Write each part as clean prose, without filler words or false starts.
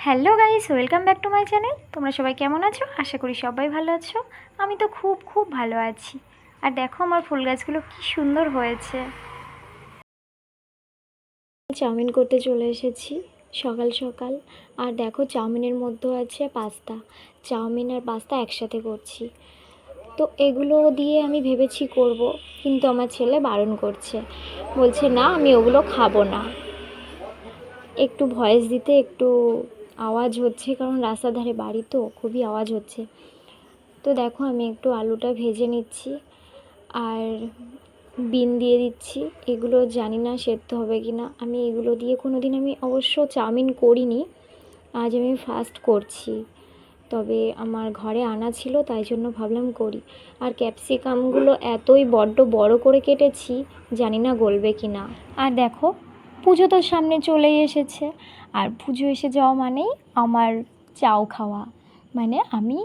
Hello guys, welcome back to my channel. তোমরা সবাই কেমন আছো? আশা করি সবাই ভালো আছো। আমি তো খুব খুব ভালো আছি। আর দেখো আমার ফুল গাছগুলো কি সুন্দর হয়েছে। চাউমিন করতে চলে এসেছি সকাল সকাল। আর দেখো চাউমিনের মধ্যে আছে পাস্তা। চাউমিন আর পাস্তা একসাথে করছি। তো এগুলো দিয়ে আমি ভেবেছি করব, কিন্তু আমার ছেলে বারণ করছে, বলছে না আমি ওগুলো খাবো না। একটু ভয়েস দিতে একটু আওয়াজ হচ্ছে, কারণ রাস্তার ধারে বাড়ি তো খুবই আওয়াজ হচ্ছে। তো দেখো আমি একটু আলুটা ভেজে নিচ্ছি আর বিন দিয়ে দিচ্ছি। এগুলো জানি না সেদ্ধ হবে কি না। আমি এগুলো দিয়ে কোনো দিন আমি অবশ্য চাউমিন করিনি, আজ আমি ফার্স্ট করছি। তবে আমার ঘরে আনা ছিল, তাই জন্য ভাবলাম করি। আর ক্যাপসিকামগুলো এতই বড্ড বড় করে কেটেছি, জানি না গলবে কি না। আর দেখো পুজো তো সামনে চলেই এসেছে, আর পুজো এসে যাওয়া মানেই আমার চাউ খাওয়া। মানে আমি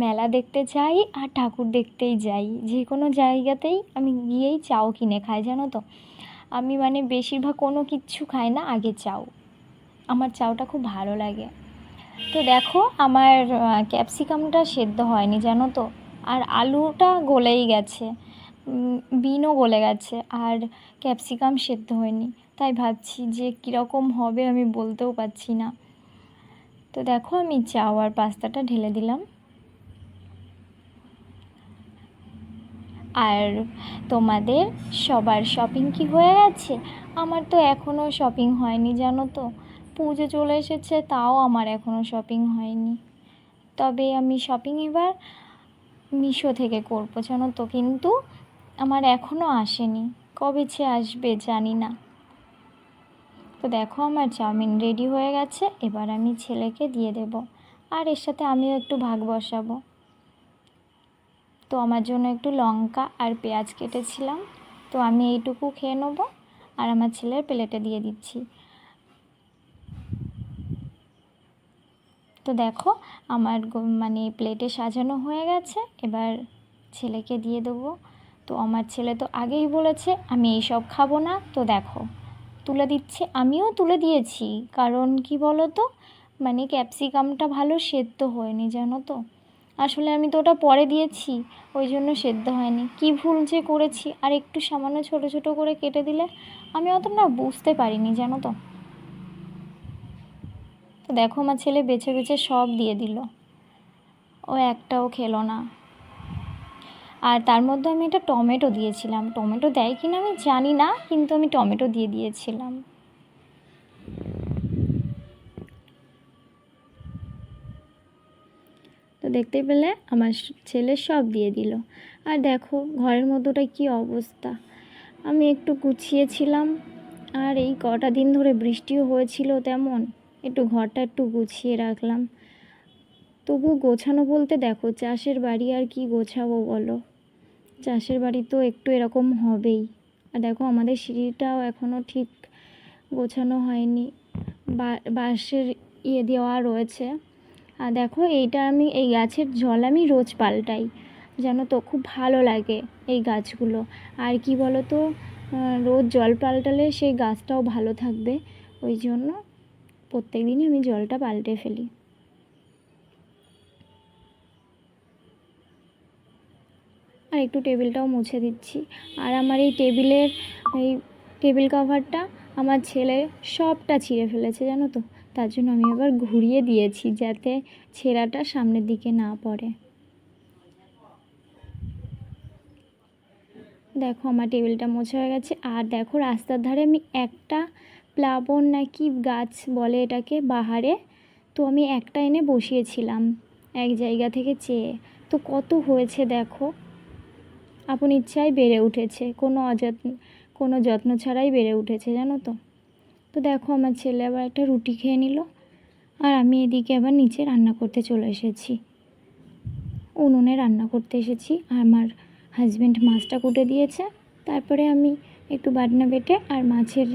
মেলা দেখতে যাই আর ঠাকুর দেখতেই যাই, যে কোনো জায়গাতেই আমি গিয়েই চাউ কিনে খাই, জানো তো। আমি মানে বেশিরভাগ কোনো কিচ্ছু খাই না, আগে চাউ। আমার চাউটা খুব ভালো লাগে। তো দেখো আমার ক্যাপসিকামটা সেদ্ধ হয়নি, জানো তো। আর আলুটা গলেই গেছে, বিনও গলে গেছে, আর ক্যাপসিকাম সেদ্ধ হয়নি। তাই ভাবছি যে কীরকম হবে, আমি বলতেও পারছি না। তো দেখো আমি চাউ আর পাস্তাটা ঢেলে দিলাম। আর তোমাদের সবার শপিং কি হয়ে গেছে? আমার তো এখনও শপিং হয়নি, জানো তো। পুজো চলে এসেছে, তাও আমার এখনও শপিং হয়নি। তবে আমি শপিং এবার মিশো থেকে করবো, জানো তো। কিন্তু আমার এখনও আসেনি, কবে যে আসবে জানি না। তো দেখো আমার চাউমিন রেডি হয়ে গেছে, এবার আমি ছেলেকে দিয়ে দেব। আর এর সাথে আমিও একটু ভাগ বসাবো। তো আমার জন্য একটু লঙ্কা আর পেঁয়াজ কেটেছিলাম, তো আমি এইটুকু খেয়ে নেবো আর আমার ছেলের প্লেটে দিয়ে দিচ্ছি। তো দেখো আমার মানে প্লেটে সাজানো হয়ে গেছে, এবার ছেলেকে দিয়ে দেবো। তো আমার ছেলে তো আগেই বলেছে আমি এইসব খাবো না। তো দেখো তুলে দিচ্ছে, আমিও তুলে দিয়েছি। কারণ কি বলো তো, মানে ক্যাপসিকামটা ভালো সেদ্ধ হয়নি, জানো তো। আসলে আমি তো ওটা পরে দিয়েছি, ওই জন্য সেদ্ধ হয়নি। কি ভুল যে করেছি, আর একটু সামান্য ছোট ছোট করে কেটে দিলে আমি অত না বুঝতে পারিনি, জানো তো। তো দেখো আমার ছেলে বেছে বেছে সব দিয়ে দিল, ও একটাও খেলো না। আর তার মধ্যে আমি একটা টমেটো দিয়েছিলাম, টমেটো দেয় কি না আমি জানি না, কিন্তু আমি টমেটো দিয়ে দিয়েছিলাম। তো দেখতে পেলে আমার ছেলে সব দিয়ে দিল। আর দেখো ঘরের মধ্যেটা কি অবস্থা। আমি একটু গুছিয়েছিলাম, আর এই কটা দিন ধরে বৃষ্টিও হয়েছিল, তেমন একটু ঘরটা একটু গুছিয়ে রাখলাম। তবু গোছানো বলতে দেখো চাষের বাড়ি, আর কি গোছাবো বলো। চাষের বাড়ি তো একটু এরকম হবেই। আর দেখো আমাদের সিঁড়িটাও এখনও ঠিক গোছানো হয়নি, বাঁশের দেওয়া রয়েছে। আর দেখো এইটা আমি এই গাছের জল আমি রোজ পাল্টাই, জানো তো। খুব ভালো লাগে এই গাছগুলো। আর কি বলো তো, রোজ জল পাল্টালে সেই গাছটাও ভালো থাকবে, ওই জন্য প্রত্যেক দিনই আমি জলটা পাল্টে ফেলি। আর একটু টেবিলটাও মুছে দিচ্ছি। আর আমার এই টেবিলের এই টেবিল কভারটা আমার ছেলে সবটা ছিঁড়ে ফেলেছে, জানো তো। তার জন্য আমি আবার ঘুরিয়ে দিয়েছি, যাতে ছেঁড়াটা সামনের দিকে না পড়ে। দেখো আমার টেবিলটা মোছা হয়ে গেছে। আর দেখো রাস্তার ধারে আমি একটা প্লাবন নাকি গাছ বলে এটাকে, বাহারে। তো আমি একটা এনে বসিয়েছিলাম এক জায়গা থেকে চেয়ে। তো কত হয়েছে দেখো, আপন ইচ্ছায় বেড়ে উঠেছে, কোনো যত্ন ছাড়াই বেড়ে উঠেছে, জানো তো। তো দেখো আমার ছেলে আবার একটা রুটি খেয়ে নিল, আর আমি এদিকে আবার নিচে রান্না করতে চলে এসেছি, উনুনে রান্না করতে এসেছি। আর আমার হাজব্যান্ড মাছটা কুটে দিয়েছে, তারপরে আমি একটু বাটনা বেটে আর মাছের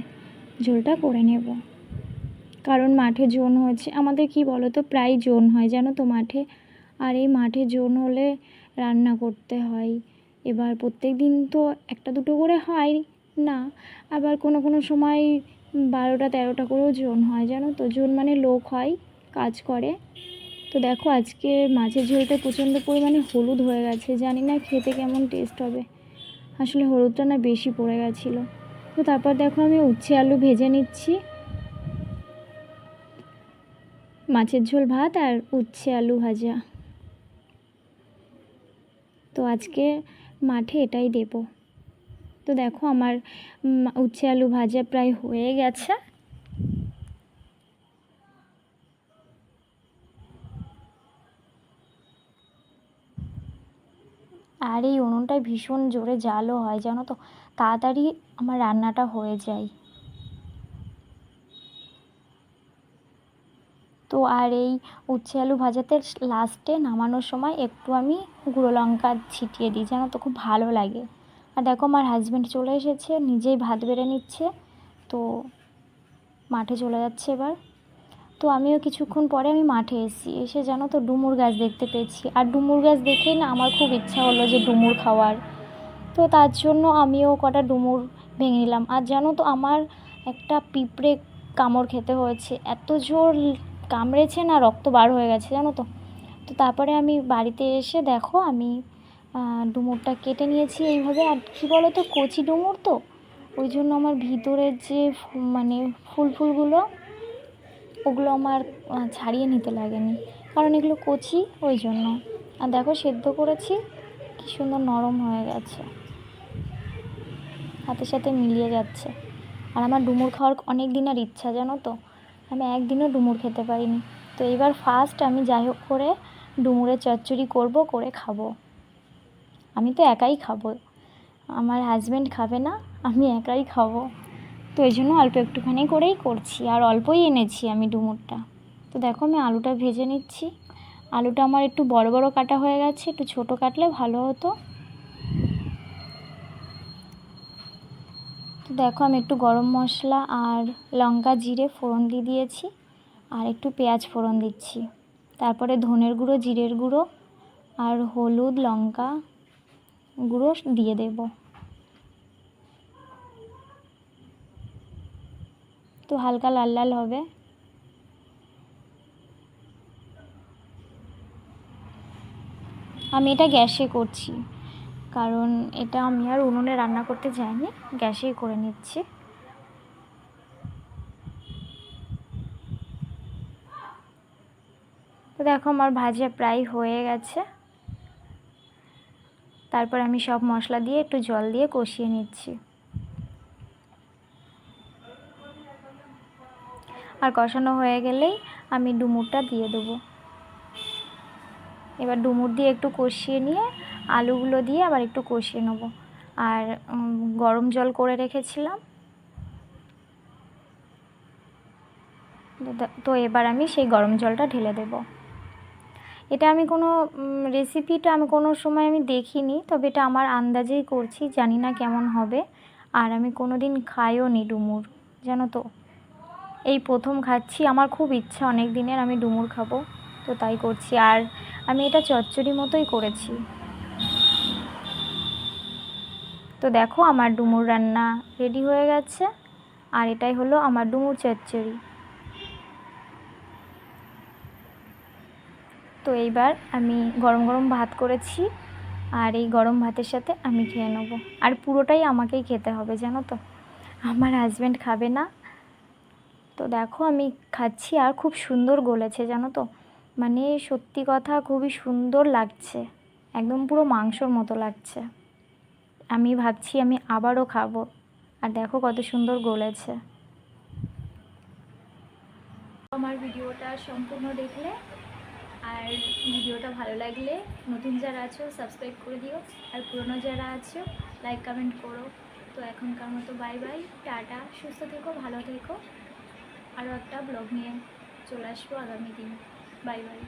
ঝোলটা করে নেব। কারণ মাঠে জোন হয়েছে আমাদের, কি বলো তো, প্রায় জোন হয়, জানো তো, মাঠে। আর এই মাঠে জোন হলে রান্না করতে হয়। এবার প্রত্যেক দিন তো একটা দুটো করে হয় না, আবার কোনো কোনো সময় 12টা 13টা করেও জোন হয়, জানো তো। জোন মানে লোক হয়, কাজ করে। তো দেখো আজকে মাছের ঝোলটা প্রচণ্ড পরিমাণে হলুদ হয়ে গেছে, জানি না খেতে কেমন টেস্ট হবে। আসলে হলুদটা না বেশি পড়ে গেছিলো। তো তারপর দেখো আমি উচ্ছে আলু ভেজে নিচ্ছি, মাছের ঝোল ভাত আর উচ্ছে আলু ভাজা। তো আজকে মাঠে এটাই দেব। তো দেখো আমার উচ্ছে আলু ভাজা প্রায় হয়ে গেছে। আর এই উনুনটায় ভীষণ জোরে জালও হয়, জানো তো, তাড়াতাড়ি আমার রান্নাটা হয়ে যায়। তো আর এই উচ্ছে আলু ভাজাতে লাস্টে নামানোর সময় একটু আমি গুঁড়ো লঙ্কা ছিটিয়ে দিই, জানো তো, খুব ভালো লাগে। আর দেখো আমার হাজব্যান্ড চলে এসেছে, নিজেই ভাত বেড়ে নিচ্ছে। তো মাঠে চলে যাচ্ছে এবার। তো আমিও কিছুক্ষণ পরে আমি মাঠে এসে জানো তো ডুমুর গাছ দেখতে পেয়েছি। আর ডুমুর গাছ দেখেই না আমার খুব ইচ্ছা হলো যে ডুমুর খাওয়ার। তো তার জন্য আমিও কটা ডুমুর ভেঙে নিলাম। আর জানো তো আমার একটা পিঁপড়ে কামড় খেতে হয়েছে, এত জোর কামড়েছে না, রক্ত বার হয়ে গেছে, জানো তো। তো তারপরে আমি বাড়িতে এসে দেখো আমি ডুমুরটা কেটে নিয়েছি এইভাবে। আর কী বলো তো, কচি ডুমুর তো, ওই জন্য আমার ভিতরের যে মানে ফুলগুলো, ওগুলো আমার ছাড়িয়ে নিতে লাগেনি, কারণ এগুলো কচি, ওই জন্য। আর দেখো সেদ্ধ করেছি, কী সুন্দর নরম হয়ে গেছে, হাতের সাথে মিলিয়ে যাচ্ছে। আর আমার ডুমুর খাওয়ার অনেক দিনের ইচ্ছা, জানো তো, আমি একদিনও ডুমুর খেতে পারিনি। তো এইবার ফার্স্ট আমি যাই হোক করে ডুমুরের চচ্চড়ি করব, করে খাবো। আমি তো একাই খাবো, আমার হাজব্যান্ড খাবে না, আমি একাই খাবো। তো এই জন্য অল্প একটুখানি করেই করছি, আর অল্পই এনেছি আমি ডুমুরটা। তো দেখো আমি আলুটা ভেজে নিচ্ছি। আলুটা আমার একটু বড় বড় কাটা হয়ে গেছে, একটু ছোট কাটলে ভালো হতো। তো দেখো আমি একটু গরম মশলা আর লঙ্কা জিরে ফোড়ন দিয়ে দিয়েছি, আর একটু পেঁয়াজ ফোড়ন দিচ্ছি। তারপরে ধনের গুঁড়ো, জিরের গুঁড়ো আর হলুদ লঙ্কা গুঁড়ো দিয়ে দেব। তো হালকা লাল লাল হবে। আমি এটা গ্যাসে করছি, কারণ এটা আমি আর উনুনে রান্না করতে যাইনি, গ্যাসেই করে নিচ্ছি। তো দেখো আমার ভাজা প্রায় হয়ে গেছে। তারপর আমি সব মশলা দিয়ে একটু জল দিয়ে কষিয়ে নিচ্ছি। আর কষানো হয়ে গেলেই আমি ডুমুরটা দিয়ে দেবো। এবার ডুমুর দিয়ে একটু কষিয়ে নিয়ে আলুগুলো দিয়ে আবার একটু কষিয়ে নেবো। আর গরম জল করে রেখেছিলাম, তো এবার আমি সেই গরম জলটা ঢেলে দেব। এটা আমি কোনো রেসিপিটা আমি কোনো সময় আমি দেখিনি, তবে এটা আমার আন্দাজেই করছি, জানি না কেমন হবে। আর আমি কোনো দিন খাইও নি ডুমুর, জানো তো, এই প্রথম খাচ্ছি। আমার খুব ইচ্ছা অনেক দিনের, আমি ডুমুর খাবো, তো তাই করছি। আর আমি এটা চচ্চড়ি মতোই করেছি। তো দেখো আমার ডুমুর রান্না রেডি হয়ে গেছে, আর এটাই হলো আমার ডুমুর চচ্চড়ি। তো এইবার আমি গরম গরম ভাত করেছি, আর এই গরম ভাতের সাথে আমি খেয়ে নেবো। আর পুরোটাই আমাকেই খেতে হবে, জানো তো, আমার হাজব্যান্ড খাবে না। তো দেখো আমি খাচ্ছি, আর খুব সুন্দর গলেছে, জানো তো, মানে সত্যি কথা খুবই সুন্দর লাগছে, একদম পুরো মাংসর মতো লাগছে। আমি ভাবছি আমি আবারও খাবো। আর দেখো কত সুন্দর গলেছে। আমার ভিডিওটা সম্পূর্ণ দেখলে, আর ভিডিওটা ভালো লাগলে নতুন যারা আছো সাবস্ক্রাইব করে দিও, আর পুরনো যারা আছো লাইক কমেন্ট করো। তো এখনকার মতো বাই বাই, টাটা, সুস্থ থেকো, ভালো থেকো। আরও একটা ব্লগ নিয়ে চলে আসবো আগামী দিন। Bye bye.